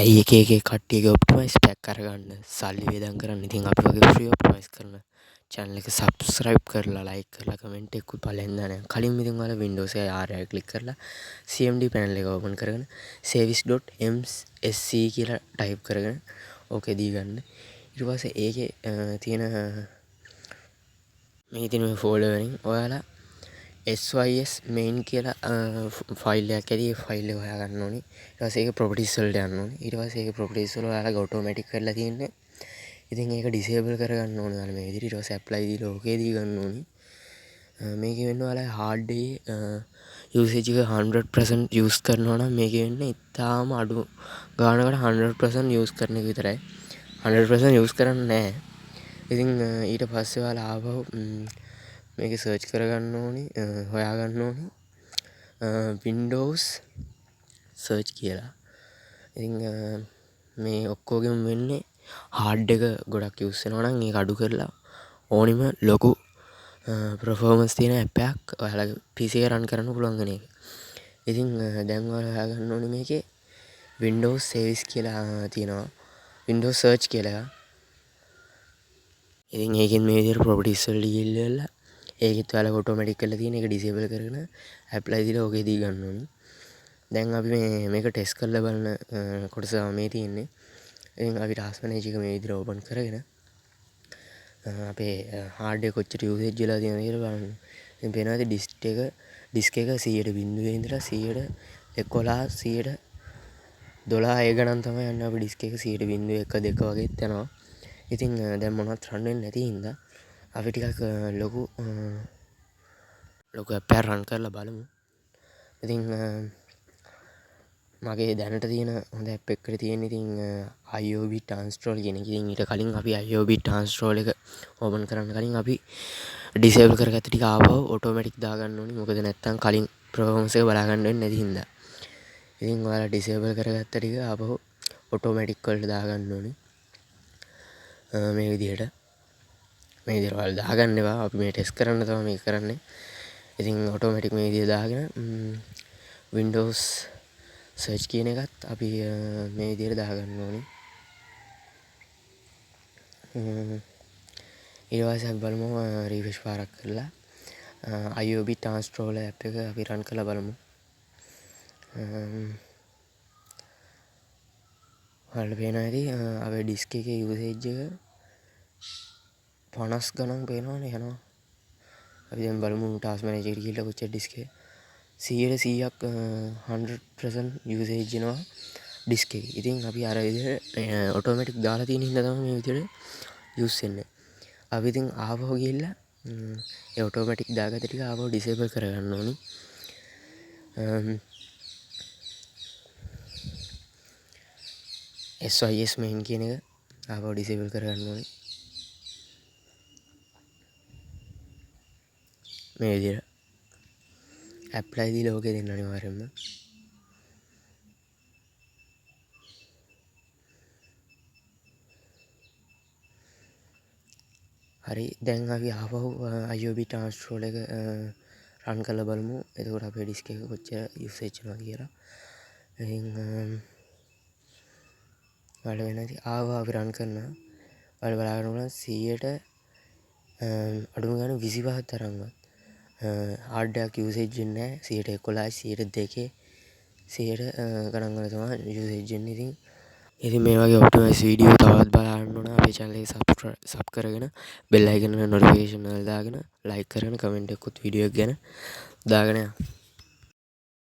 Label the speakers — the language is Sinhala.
Speaker 1: ඇයි එක කට්ටියගේ ඔප්ටිමයිස් පැක් කරගන්න සල්ලි වේදම් කරන්න. ඉතින් අපි වගේ ෆ්‍රී ඔප්ටිමයිස් කරන channel එක subscribe කරලා like කරලා comment එකකුත් පළෙන් දාන්න. කලින් ඉතින් ඔයාලා Windows එකේ ආරය ක්ලික් කරලා CMD panel එක open කරගෙන service.msc කියලා type කරගෙන ඕකේ දී ගන්න. ඊට පස්සේ ඒකේ තියෙන මේ තියෙන මේ folder වලින් ඔයාලා sys main කියලා ෆයිල් එකක් ඇති. ඒ ෆයිල් එක හොයාගන්න ඕනේ. ඊට පස්සේ ඒක properties වලට යන්න ඕනේ. ඊට පස්සේ ඒක properties වල ඔයාලගේ automatic කරලා තියෙන්නේ. ඉතින් ඒක disable කරගන්න ඕනේ. ඔයාලා මේ විදිහට ඊට පස්සේ apply දීලා okay දී ගන්න ඕනේ. මේකේ වෙන්නේ ඔයාලා hard day usage එක 100% use කරනවා නම් මේකේ වෙන්නේ ඉතාලම අඩු ගානකට 100% use කරන එක විතරයි. 100% use කරන්නේ නැහැ. ඉතින් ඊට පස්සේ ඔයාලා ආපහු මේක සර්ච් කරගන්න ඕනි හොයාගන්න ඕනි Windows සර්ච් කියලා. ඉතින් මේ ඔක්කොගෙම වෙන්නේ හાર્ඩ් එක ගොඩක් යූස් වෙනවා නම් ඒක අඩු කරලා ඕනිම ලොකු performance තියෙන app එකක් ඔයාලගේ PC එකේ run කරන්න පුළුවන් වෙන එක. ඉතින් දැන් ඔයාලා හොයාගන්න ඕනේ මේකේ Windows service කියලා තියෙනවා. Windows search කියලා. ඉතින් ඒකෙන් මේ විදිහට properties වලට ගිහිල්ලා ඒකෙත් ඔයාලා automatic කරලා තියෙන එක disable කරගෙන apply දීලා okay දී ගන්න ඕනේ. දැන් අපි මේක ටෙස්ට් කරලා බලන කොටස මේ තියෙන්නේ. ඉතින් අපි task manager එක මේ විදිහට open කරගෙන අපේ hard එක කොච්චර usage වෙලා තියෙනවද කියලා බලන්න. ඉතින් පේනවා disk එක 100 බිඳුවේ ඉඳලා 100 11 112 ඒ ගණන් තමයි යන්නේ. අපි disk එක 100 බිඳුවේ 1 2 වගේත් යනවා. ඉතින් දැන් මොනවත් run වෙන්නේ නැති හින්දා අපි ටිකක් ලොකු app එක run කරලා බලමු. ඉතින් මගේ දැනට තියෙන හොඳ app එකකට තියෙන ඉතින් IOB Transtroll කියන එක. ඉතින් ඊට කලින් අපි IOB Transtroll එක open කරන්න කලින් අපි disable කරගත්ත ටික ආවව automatic දාගන්න ඕනේ. මොකද නැත්තම් කලින් performance එක බලා ගන්න වෙන්නේ නැති හින්දා. ඉතින් ඔයාලා disable කරගත්ත ටික ආවව automatic වලට දාගන්න ඕනේ. මේ විදිහට ඔයාලා දාගන්න ඒවා අපි මේ ටෙස්ට් කරන්න තමයි මේක කරන්නේ. ඉතින් automatic මේ විදිහට දාගෙන Windows search කියන එකත් අපි මේ විදිහට දාගන්න ඕනේ. ඊට පස්සේ අපි බලමු refresh පාරක් කරලා IOB Transtroll app එක අපි run කරලා බලමු. ඔයාලට පේනවා ඇති අපේ disk එකේ usage එක 50 ගණන් පේනවනේ යනවා. අපි දැන් බලමු task manager එකට ගිහලා කොච්චර disk එක 100%ක් 100% usage වෙනවා disk එකේ. ඉතින් අපි අර විදිහට automatic දාලා තියෙන හින්දා තමයි මේ විදිහට use වෙන්නේ. අපි ඉතින් ආපහු ගිහලා ඒ automatic දාගත්ත ටික ආපහු disable කරගන්න ඕනි. sys main කියන එක ආපහු disable කරගන්න ඕනි. මේ විදිහට apply දීලා ඕකේ දෙන්න අනිවාර්යයෙන්ම. හරි දැන් අපි ආපහු IOB Transtroll එක run කරලා බලමු. එතකොට අපේ disk එක කොච්චර usage වෙනවද කියලා. ඉතින් ඔයාලා වෙන ඉතින් ආවා අපි run කරනවා. ඔයාලා බලාගෙන බලන්න 100ට අඩුම ගානේ 25ක් තරම්වත් hard එකක් usage වෙන්නේ නැහැ. 111 102 100 ගණන් වල තමයි usage වෙන්නේ. ඉතින් මේ වගේ ඔප්ටිමයිස් වීඩියෝ තවත් බලන්න ඕන අපේ channel එක sub කරගෙන bell icon එක notification එක දාගෙන like කරගෙන comment එකකුත් වීඩියෝ එක ගැන දාගෙන යන්න.